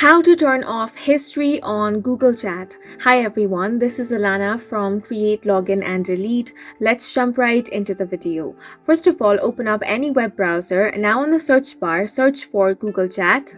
How to turn off history on Google Chat. Hi everyone, this is Alana from Create, Login and Delete. Let's jump right into the video. First of all, open up any web browser. Now in the search bar, search for Google Chat.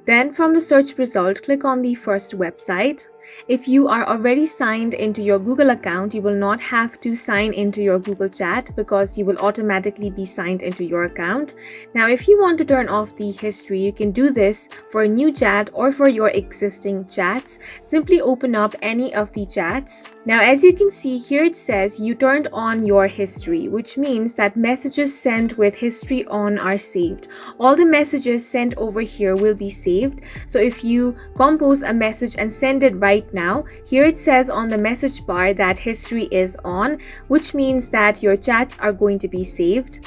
Then from the search result, click on the first website. If you are already signed into your Google account, you will not have to sign into your Google Chat because you will automatically be signed into your account. Now, if you want to turn off the history, you can do this for a new chat or for your existing chats. Simply open up any of the chats. Now, as you can see here, it says you turned on your history, which means that messages sent with history on are saved. All the messages sent over here will be saved. So if you compose a message and send it right now, here it says on the message bar that history is on, which means that your chats are going to be saved.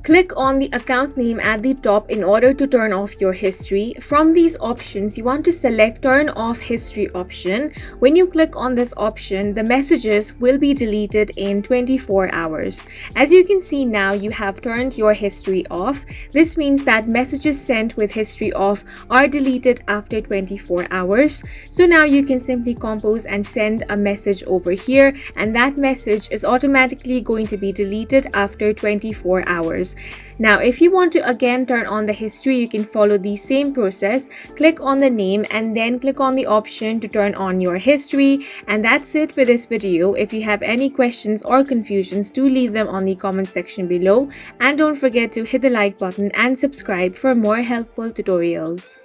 Click on the account name at the top in order to turn off your history. From these options, you want to select Turn Off History option. When you click on this option, the messages will be deleted in 24 hours. As you can see now, you have turned your history off. This means that messages sent with history off are deleted after 24 hours. So now you can simply compose and send a message over here, and that message is automatically going to be deleted after 24 hours. Now, if you want to again turn on the history, you can follow the same process. Click on the name and then click on the option to turn on your history. And that's it for this video. If you have any questions or confusions, do leave them on the comment section below. And don't forget to hit the like button and subscribe for more helpful tutorials.